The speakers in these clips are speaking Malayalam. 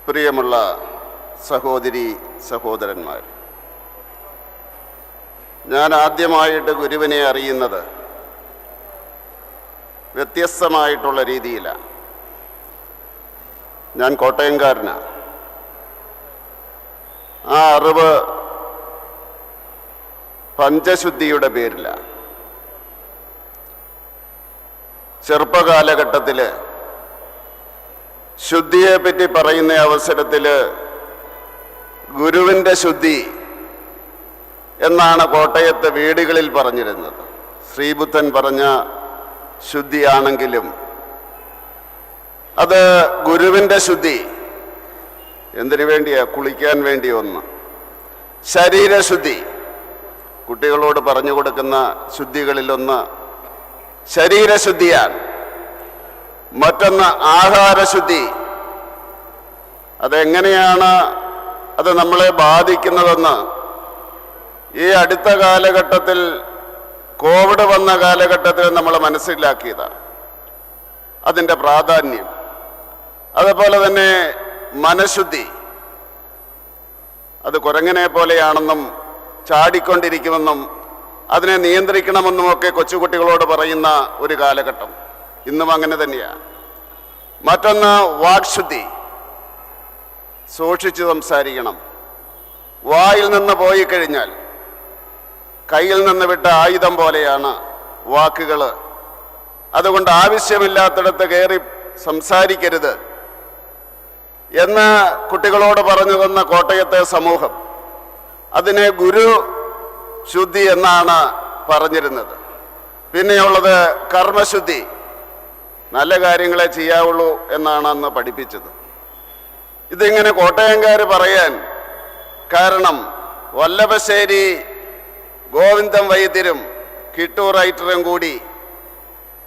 പ്രിയമുള്ള സഹോദരി സഹോദരന്മാർ, ഞാൻ ആദ്യമായിട്ട് ഗുരുവിനെ അറിയുന്നത് വ്യത്യസ്തമായിട്ടുള്ള രീതിയിലാണ്. ഞാൻ കോട്ടയംകാരനാണ്. ആ അറിവ് പഞ്ചശുദ്ധിയുടെ പേരിലാണ്. ചെറുപ്പകാലഘട്ടത്തിൽ ശുദ്ധിയെപ്പറ്റി പറയുന്ന അവസരത്തിൽ ഗുരുവിൻ്റെ ശുദ്ധി എന്നാണ് കോട്ടയത്തെ വീടുകളിൽ പറഞ്ഞിരുന്നത്. ശ്രീബുദ്ധൻ പറഞ്ഞ ശുദ്ധിയാണെങ്കിലും അത് ഗുരുവിൻ്റെ ശുദ്ധി എന്തിനു വേണ്ടിയാ? കുളിക്കാൻ വേണ്ടി ഒന്ന്. ശരീരശുദ്ധി, കുട്ടികളോട് പറഞ്ഞു കൊടുക്കുന്ന ശുദ്ധികളിലൊന്ന് ശരീരശുദ്ധിയാണ്. മറ്റൊന്ന് ആഹാരശുദ്ധി. അതെങ്ങനെയാണ് അത് നമ്മളെ ബാധിക്കുന്നതെന്ന് ഈ അടുത്ത കാലഘട്ടത്തിൽ, കോവിഡ് വന്ന കാലഘട്ടത്തിൽ നമ്മൾ മനസ്സിലാക്കിയതാണ് അതിൻ്റെ പ്രാധാന്യം. അതുപോലെ തന്നെ മനഃശുദ്ധി, അത് കുരങ്ങനെ പോലെയാണെന്നും ചാടിക്കൊണ്ടിരിക്കുമെന്നും അതിനെ നിയന്ത്രിക്കണമെന്നുമൊക്കെ കൊച്ചുകുട്ടികളോട് പറയുന്ന ഒരു കാലഘട്ടം ഇന്നും അങ്ങനെ തന്നെയാണ്. മറ്റൊന്ന് വാക്ശുദ്ധി, സൂക്ഷിച്ച് സംസാരിക്കണം. വായിൽ നിന്ന് പോയി കഴിഞ്ഞാൽ കയ്യിൽ നിന്ന് വിട്ട ആയുധം പോലെയാണ് വാക്കുകൾ. അതുകൊണ്ട് ആവശ്യമില്ലാത്തിടത്ത് കയറി സംസാരിക്കരുത് എന്ന് കുട്ടികളോട് പറഞ്ഞു തന്ന കോട്ടയത്തെ സമൂഹം അതിനെ ഗുരു ശുദ്ധി എന്നാണ് പറഞ്ഞിരുന്നത്. പിന്നെയുള്ളത് കർമ്മശുദ്ധി, നല്ല കാര്യങ്ങളെ ചെയ്യാവുള്ളൂ എന്നാണ് അന്ന് പഠിപ്പിച്ചത്. ഇതിങ്ങനെ കോട്ടയംകാർ പറയാൻ കാരണം വല്ലഭശ്ശേരി ഗോവിന്ദൻ വൈദ്യരും കിട്ടൂർ റൈറ്ററും കൂടി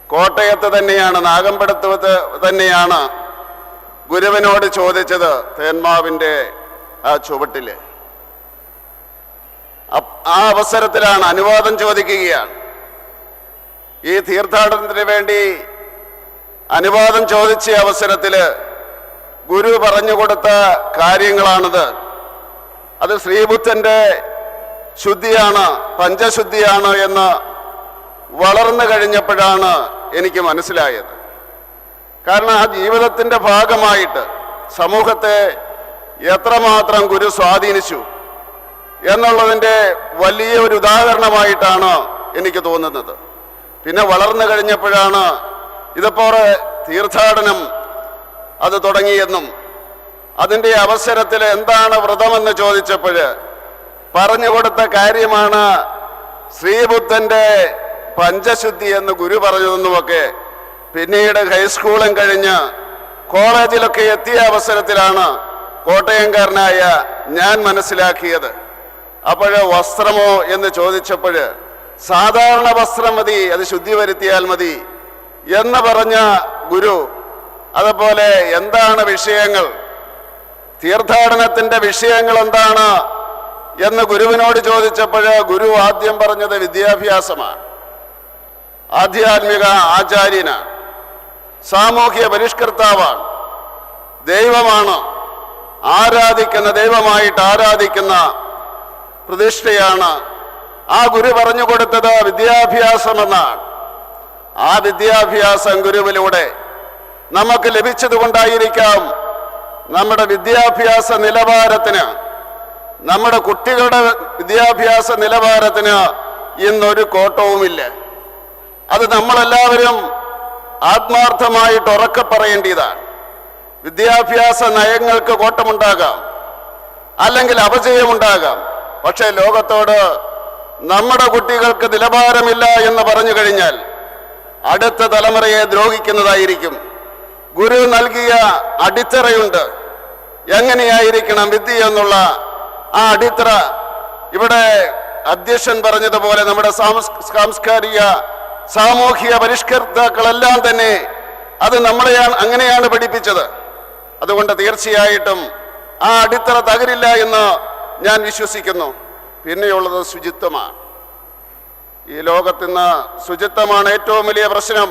കോട്ടയത്ത് തന്നെയാണ്, നാഗമ്പടത്ത് തന്നെയാണ് ഗുരുവിനോട് ചോദിച്ചത്. തേന്മാവിൻ്റെ ആ ചുവട്ടിൽ ആ അവസരത്തിലാണ് അനുവാദം ചോദിക്കുകയാണ്. ഈ തീർത്ഥാടനത്തിന് വേണ്ടി അനുവാദം ചോദിച്ച അവസരത്തിൽ ഗുരു പറഞ്ഞു കൊടുത്ത കാര്യങ്ങളാണിത്. അത് ശ്രീബുദ്ധൻ്റെ ശുദ്ധിയാണ്, പഞ്ചശുദ്ധിയാണ് എന്ന് വളർന്നു കഴിഞ്ഞപ്പോഴാണ് എനിക്ക് മനസ്സിലായത്. കാരണം ആ ജീവിതത്തിൻ്റെ ഭാഗമായിട്ട് സമൂഹത്തെ എത്രമാത്രം ഗുരു സ്വാധീനിച്ചു എന്നുള്ളതിൻ്റെ വലിയ ഒരു ഉദാഹരണമായിട്ടാണ് എനിക്ക് തോന്നുന്നത്. പിന്നെ വളർന്നു കഴിഞ്ഞപ്പോഴാണ് ഇതുപോലെ തീർത്ഥാടനം അത് തുടങ്ങിയെന്നും അതിൻ്റെ അവസരത്തിൽ എന്താണ് വ്രതമെന്ന് ചോദിച്ചപ്പോൾ പറഞ്ഞു കൊടുത്ത കാര്യമാണ് ശ്രീബുദ്ധൻ്റെ പഞ്ചശുദ്ധി എന്ന് ഗുരു പറഞ്ഞതെന്നുമൊക്കെ പിന്നീട് ഹൈസ്കൂളും കഴിഞ്ഞ് കോളേജിലൊക്കെ എത്തിയ അവസരത്തിലാണ് കോട്ടയംകാരനായ ഞാൻ മനസ്സിലാക്കിയത്. അപ്പോൾ വസ്ത്രമോ എന്ന് ചോദിച്ചപ്പോൾ സാധാരണ വസ്ത്രം മതി, അത് ശുദ്ധി വരുത്തിയാൽ മതി എന്ന് പറഞ്ഞ ഗുരു, അതുപോലെ എന്താണ് വിഷയങ്ങൾ, തീർത്ഥാടനത്തിൻ്റെ വിഷയങ്ങൾ എന്താണ് എന്ന് ഗുരുവിനോട് ചോദിച്ചപ്പോൾ ഗുരു ആദ്യം പറഞ്ഞത് വിദ്യാഭ്യാസമാണ്, ആധ്യാത്മിക ആചാര്യനാണ്, സാമൂഹ്യ പരിഷ്കർത്താവാണ്, ദൈവമാണ്, ആരാധിക്കുന്ന ദൈവമായിട്ട് ആരാധിക്കുന്ന പ്രതിഷ്ഠയാണ്. ആ ഗുരു പറഞ്ഞു കൊടുത്തത് വിദ്യാഭ്യാസമെന്നാണ്. ആ വിദ്യാഭ്യാസം ഗുരുവിലൂടെ നമുക്ക് ലഭിച്ചതുകൊണ്ടായിരിക്കാം നമ്മുടെ വിദ്യാഭ്യാസ നിലവാരത്തിന്, നമ്മുടെ കുട്ടികളുടെ വിദ്യാഭ്യാസ നിലവാരത്തിന് ഇന്നൊരു കോട്ടവുമില്ല. അത് നമ്മളെല്ലാവരും ആത്മാർത്ഥമായിട്ട് ഉറക്കെ പറയേണ്ടതാണ്. വിദ്യാഭ്യാസ നയങ്ങൾക്ക് കോട്ടമുണ്ടാകാം, അല്ലെങ്കിൽ അപജയമുണ്ടാകാം. പക്ഷേ ലോകത്തോട് നമ്മുടെ കുട്ടികൾക്ക് നിലവാരമില്ല എന്ന് പറഞ്ഞു കഴിഞ്ഞാൽ അടുത്ത തലമുറയെ ദ്രോഹിക്കുന്നതായിരിക്കും. ഗുരു നൽകിയ അടിത്തറയുണ്ട്. എങ്ങനെയായിരിക്കണം വിദ്യ എന്നുള്ള ആ അടിത്തറ, ഇവിടെ അധ്യക്ഷൻ പറഞ്ഞതുപോലെ നമ്മുടെ സാംസ്കാരിക സാമൂഹിക പരിഷ്കർത്താക്കളെല്ലാം തന്നെ അത് നമ്മളെയാണ് അങ്ങനെയാണ് പഠിപ്പിച്ചത്. അതുകൊണ്ട് തീർച്ചയായിട്ടും ആ അടിത്തറ തകരില്ല എന്ന് ഞാൻ വിശ്വസിക്കുന്നു. പിന്നെയുള്ളത് ശുചിത്വമാണ്. ഈ ലോകത്തിന്ന് ശുചിത്വമാണ് ഏറ്റവും വലിയ പ്രശ്നം.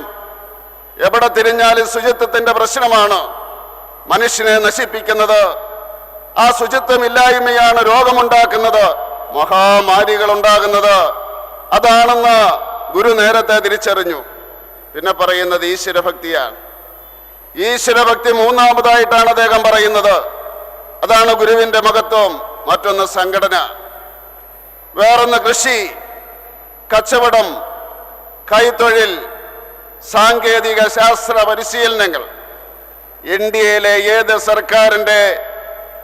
എവിടെ തിരിഞ്ഞാലും ശുചിത്വത്തിൻ്റെ പ്രശ്നമാണ്. മനുഷ്യനെ നശിപ്പിക്കുന്നത്. ആ ശുചിത്വമില്ലായ്മയാണ് രോഗമുണ്ടാക്കുന്നത്, മഹാമാരികൾ ഉണ്ടാകുന്നത്. അതാണെന്ന് ഗുരു നേരത്തെ തിരിച്ചറിഞ്ഞു. പിന്നെ പറയുന്നത് ഈശ്വരഭക്തിയാണ്. ഈശ്വരഭക്തി മൂന്നാമതായിട്ടാണ് അദ്ദേഹം പറയുന്നത്. അതാണ് ഗുരുവിൻ്റെ മഹത്വം. മറ്റൊന്ന് സംഘടന, വേറൊന്ന് കൃഷി, കച്ചവടം, കൈത്തൊഴിൽ, സാങ്കേതിക ശാസ്ത്ര പരിശീലനങ്ങൾ. ഇന്ത്യയിലെ ഏത് സർക്കാരിൻ്റെ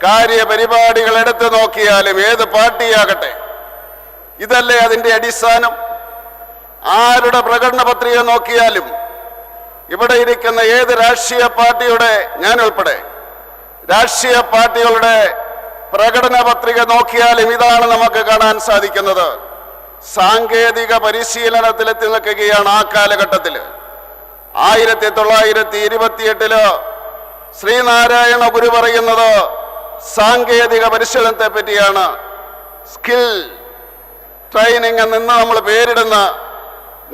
കാര്യപരിപാടികൾ എടുത്തു നോക്കിയാലും, ഏത് പാർട്ടിയാകട്ടെ, ഇതല്ലേ അതിൻ്റെ അടിസ്ഥാനം. ആരുടെ പ്രകടന പത്രിക നോക്കിയാലും, ഇവിടെ ഇരിക്കുന്ന ഏത് രാഷ്ട്രീയ പാർട്ടിയുടെ, ഞാൻ ഉൾപ്പെടെ രാഷ്ട്രീയ പാർട്ടികളുടെ പ്രകടന പത്രിക നോക്കിയാലും ഇതാണ് നമുക്ക് കാണാൻ സാധിക്കുന്നത്. സാങ്കേതിക പരിശീലനത്തിലെത്തി നിൽക്കുകയാണ് ആ കാലഘട്ടത്തിൽ. 1928 ശ്രീനാരായണ ഗുരു പറയുന്നത് സാങ്കേതിക പരിശീലനത്തെ പറ്റിയാണ്. സ്കിൽ ട്രെയിനിങ് എന്ന് നമ്മൾ പേരിടുന്ന,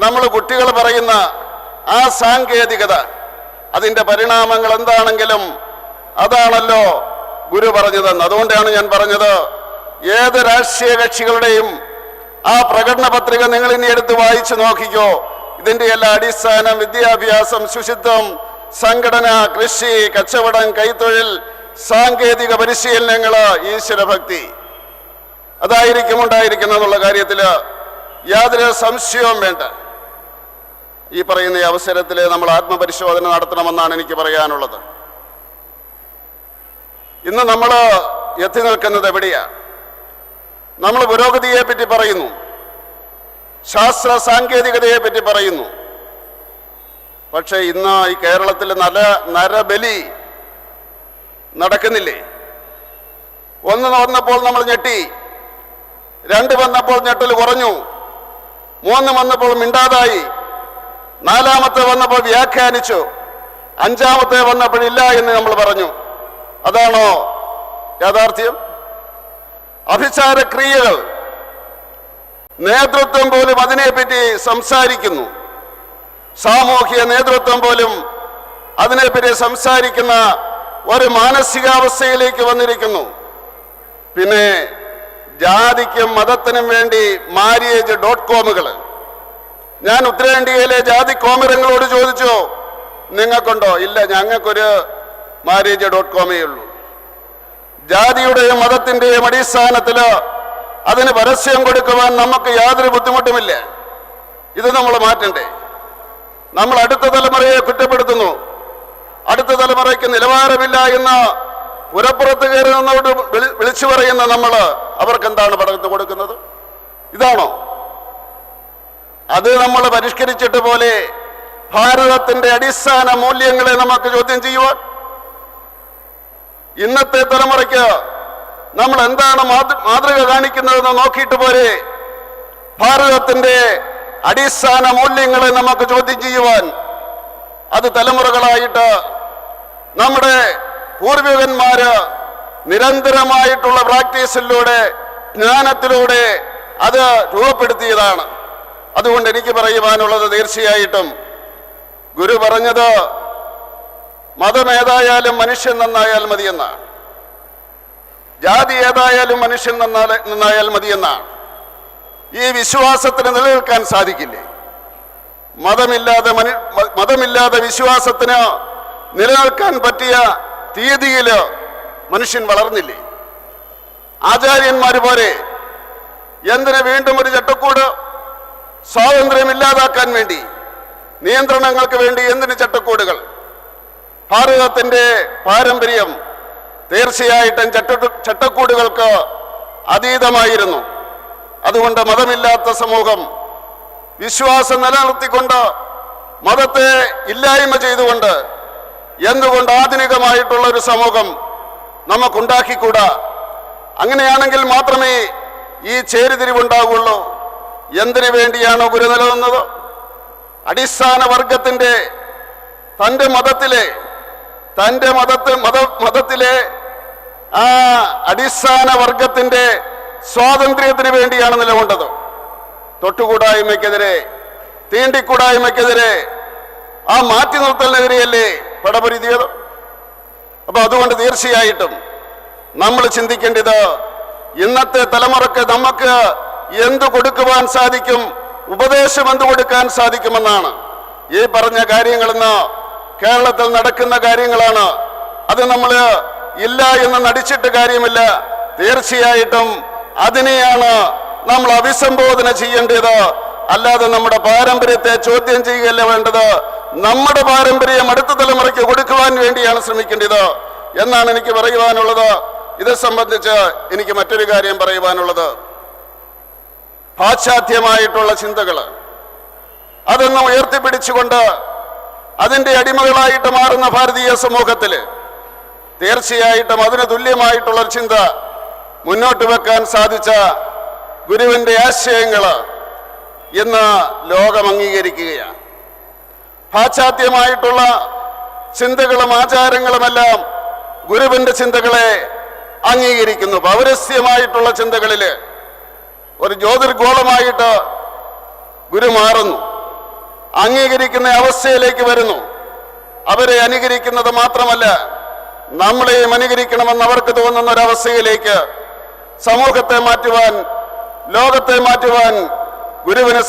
നമ്മൾ കുട്ടികൾ പറയുന്ന ആ സാങ്കേതികത, അതിൻ്റെ പരിണാമങ്ങൾ എന്താണെങ്കിലും അതാണല്ലോ ഗുരു പറഞ്ഞതെന്ന്. അതുകൊണ്ടാണ് ഞാൻ പറഞ്ഞത്, ഏത് രാഷ്ട്രീയ കക്ഷികളുടെയും ആ പ്രകടന പത്രിക നിങ്ങൾ ഇനി എടുത്ത് വായിച്ചു നോക്കിക്കോ. ഇതിൻ്റെ എല്ലാ അടിസ്ഥാനം വിദ്യാഭ്യാസം, ശുചിത്വം, സംഘടന, കൃഷി, കച്ചവടം, കൈത്തൊഴിൽ, സാങ്കേതിക പരിശീലനങ്ങൾ, ഈശ്വരഭക്തി, അതായിരിക്കും ഉണ്ടായിരിക്കുന്നുള്ള കാര്യത്തിൽ യാതൊരു സംശയവും വേണ്ട. ഈ പറയുന്ന അവസരത്തിൽ നമ്മൾ ആത്മപരിശോധന നടത്തണമെന്നാണ് എനിക്ക് പറയാനുള്ളത്. ഇന്ന് നമ്മൾ എത്തി നിൽക്കുന്നത് എവിടെയാ? നമ്മൾ പുരോഗതിയെ പറ്റി പറയുന്നു, ശാസ്ത്ര സാങ്കേതികതയെ പറ്റി പറയുന്നു. പക്ഷെ ഇന്ന് ഈ കേരളത്തിൽ നരബലി നടക്കുന്നില്ലേ? 1 വന്നപ്പോൾ നമ്മൾ ഞെട്ടി, 2 വന്നപ്പോൾ ഞെട്ടൽ കുറഞ്ഞു, 3 വന്നപ്പോൾ മിണ്ടാതായി, 4-മത്തെ വന്നപ്പോൾ വ്യാഖ്യാനിച്ചു, 5-മത്തെ വന്നപ്പോഴില്ല എന്ന് നമ്മൾ പറഞ്ഞു. അതാണോ യാഥാർത്ഥ്യം? അഭിചാരക്രിയകൾ, നേതൃത്വം പോലും അതിനെപ്പറ്റി സംസാരിക്കുന്നു. സാമൂഹ്യ നേതൃത്വം പോലും അതിനെപ്പറ്റി സംസാരിക്കുന്ന ഒരു മാനസികാവസ്ഥയിലേക്ക് വന്നിരിക്കുന്നു. പിന്നെ ജാതിക്കും മതത്തിനും വേണ്ടി marriage.com. ഞാൻ ഉത്തരേന്ത്യയിലെ ജാതി കോമരങ്ങളോട് ചോദിച്ചു, നിങ്ങൾക്കുണ്ടോ? ഇല്ല, ഞങ്ങൾക്കൊരു marriage.com ഉള്ളൂ. ജാതിയുടെയും മതത്തിൻ്റെയും അടിസ്ഥാനത്തിൽ അതിന് പരസ്യം കൊടുക്കുവാൻ നമുക്ക് യാതൊരു ബുദ്ധിമുട്ടുമില്ല. ഇത് നമ്മൾ മാറ്റണ്ടേ? നമ്മൾ അടുത്ത തലമുറയെ കുറ്റപ്പെടുത്തുന്നു. അടുത്ത തലമുറയ്ക്ക് നിലവാരമില്ല എന്ന് പുറപ്പുറത്ത് കയറി നിന്നോട് വിളിച്ചു പറയുന്ന നമ്മൾ അവർക്ക് എന്താണ് പകർന്നു കൊടുക്കുന്നത്? ഇതാണോ? അത് നമ്മൾ പരിഷ്കരിച്ചിട്ട് പോലെ ഭാരതത്തിന്റെ അടിസ്ഥാന മൂല്യങ്ങളെ നമുക്ക് ചോദ്യം ചെയ്യുവാൻ ഇന്നത്തെ തലമുറയ്ക്ക് നമ്മൾ എന്താണ് മാതൃക കാണിക്കുന്നതെന്ന് നോക്കിയിട്ട് പോരെ ഭാരതത്തിന്റെ അടിസ്ഥാന മൂല്യങ്ങളെ നമുക്ക് ചോദ്യം ചെയ്യുവാൻ? അത് തലമുറകളായിട്ട് നമ്മുടെ പൂർവികന്മാര് നിരന്തരമായിട്ടുള്ള പ്രാക്ടീസിലൂടെ, ജ്ഞാനത്തിലൂടെ അത് രൂപപ്പെടുത്തിയതാണ്. അതുകൊണ്ട് എനിക്ക് പറയുവാനുള്ളത്, തീർച്ചയായിട്ടും ഗുരു പറഞ്ഞത് മതം ഏതായാലും മനുഷ്യൻ നന്നായാൽ മതിയെന്നാണ്, ജാതി ഏതായാലും മനുഷ്യൻ നന്നായാൽ മതിയെന്നാണ്. ഈ വിശ്വാസത്തിന് നിലനിൽക്കാൻ സാധിക്കില്ലേ? മതമില്ലാതെ വിശ്വാസത്തിന് നിലനിൽക്കാൻ പറ്റിയ തീയതിയിൽ മനുഷ്യൻ വളർന്നില്ലേ? ആചാര്യന്മാര് പോരെ എന്തിന് വീണ്ടും ഒരു ചട്ടക്കൂട്? സ്വാതന്ത്ര്യമില്ലാതാക്കാൻ വേണ്ടി, നിയന്ത്രണങ്ങൾക്ക് വേണ്ടി എന്തിന് ചട്ടക്കൂടുകൾ? ഭാരതത്തിന്റെ പാരമ്പര്യം തീർച്ചയായിട്ടും ചട്ടക്കൂടുകൾക്ക് അതീതമായിരുന്നു. അതുകൊണ്ട് മതമില്ലാത്ത സമൂഹം വിശ്വാസം നിലനിർത്തിക്കൊണ്ട് മതത്തെ ഇല്ലായ്മ ചെയ്തുകൊണ്ട് എന്തുകൊണ്ട് ആധുനികമായിട്ടുള്ള ഒരു സമൂഹം നമുക്കുണ്ടാക്കിക്കൂടാ? അങ്ങനെയാണെങ്കിൽ മാത്രമേ ഈ ചേരിതിരിവുണ്ടാവുള്ളൂ. എന്തിനു വേണ്ടിയാണോ ഗുരു നിലനിന്നത്? അടിസ്ഥാന വർഗത്തിന്റെ തൻ്റെ മതത്തിലെ ആ അടിസ്ഥാന വർഗത്തിന്റെ സ്വാതന്ത്ര്യത്തിന് വേണ്ടിയാണ് നിലകൊണ്ടത്. തൊട്ടുകൂടായ്മയ്ക്കെതിരെ, തീണ്ടിക്കൂടായ്മയ്ക്കെതിരെ, ആ മാറ്റി നിർത്തലിനെതിരെയല്ലേ പടപൊരുതിയത്? അപ്പൊ അതുകൊണ്ട് തീർച്ചയായിട്ടും നമ്മൾ ചിന്തിക്കേണ്ടത് ഇന്നത്തെ തലമുറക്ക് നമുക്ക് എന്തു കൊടുക്കുവാൻ സാധിക്കും, ഉപദേശം എന്തു കൊടുക്കാൻ സാധിക്കുമെന്നാണ്. ഈ പറഞ്ഞ കാര്യങ്ങളെന്ന് കേരളത്തിൽ നടക്കുന്ന കാര്യങ്ങളാണ്. അത് നമ്മൾ ഇല്ല എന്ന് നടിച്ചിട്ട് കാര്യമില്ല. തീർച്ചയായിട്ടും അതിനെയാണ് നമ്മൾ അഭിസംബോധന ചെയ്യേണ്ടത്. അല്ലാതെ നമ്മുടെ പാരമ്പര്യത്തെ ചോദ്യം ചെയ്യുകയല്ല വേണ്ടത്. നമ്മുടെ പാരമ്പര്യം അടുത്ത തലമുറയ്ക്ക് കൊടുക്കുവാൻ വേണ്ടിയാണ് ശ്രമിക്കേണ്ടത് എന്നാണ് എനിക്ക് പറയുവാനുള്ളത്. ഇത് സംബന്ധിച്ച് എനിക്ക് മറ്റൊരു കാര്യം പറയുവാനുള്ളത്, പാശ്ചാത്യമായിട്ടുള്ള ചിന്തകൾ അതൊന്നും ഉയർത്തിപ്പിടിച്ചുകൊണ്ട് അതിൻ്റെ അടിമകളായിട്ട് മാറുന്ന ഭാരതീയ സമൂഹത്തിൽ തീർച്ചയായിട്ടും അതിന് തുല്യമായിട്ടുള്ളൊരു ചിന്ത മുന്നോട്ട് വെക്കാൻ സാധിച്ച ഗുരുവിൻ്റെ ആശയങ്ങൾ ഇന്ന് ലോകം അംഗീകരിക്കുകയാണ്. പാശ്ചാത്യമായിട്ടുള്ള ചിന്തകളും ആചാരങ്ങളുമെല്ലാം ഗുരുവിൻ്റെ ചിന്തകളെ അംഗീകരിക്കുന്നു. പൗരസ്യമായിട്ടുള്ള ചിന്തകളിൽ ഒരു ജ്യോതിർഗോളമായിട്ട് ഗുരു മാറുന്നു, അംഗീകരിക്കുന്ന അവസ്ഥയിലേക്ക് വരുന്നു. അവരെ അനുകരിക്കുന്നത് മാത്രമല്ല, നമ്മളെയും അനുകരിക്കണമെന്ന് അവർക്ക് തോന്നുന്ന ഒരവസ്ഥയിലേക്ക് സമൂഹത്തെ മാറ്റുവാൻ, ലോകത്തെ മാറ്റുവാൻ ഗുരുവിന്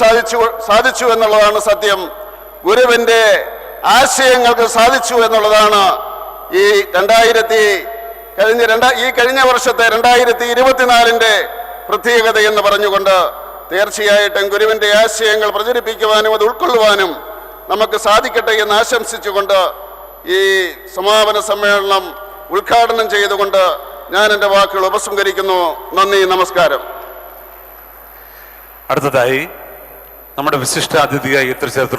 സാധിച്ചു എന്നുള്ളതാണ് സത്യം. ഗുരുവിൻ്റെ ആശയങ്ങൾക്ക് സാധിച്ചു എന്നുള്ളതാണ് ഈ കഴിഞ്ഞ വർഷത്തെ 2024 പ്രത്യേകത എന്ന് പറഞ്ഞുകൊണ്ട് തീർച്ചയായിട്ടും ഗുരുവിൻ്റെ ആശയങ്ങൾ പ്രചരിപ്പിക്കുവാനും അത് ഉൾക്കൊള്ളുവാനും നമുക്ക് സാധിക്കട്ടെ എന്ന് ആശംസിച്ചുകൊണ്ട് ഈ സമാപന സമ്മേളനം ഉദ്ഘാടനം ചെയ്തുകൊണ്ട് ഞാൻ എൻ്റെ വാക്കുകൾ ഉപസംഹരിക്കുന്നു. നന്ദി, നമസ്കാരം. അടുത്തതായി നമ്മുടെ വിശിഷ്ടാതിഥിയായി എത്തിച്ചേർത്ത്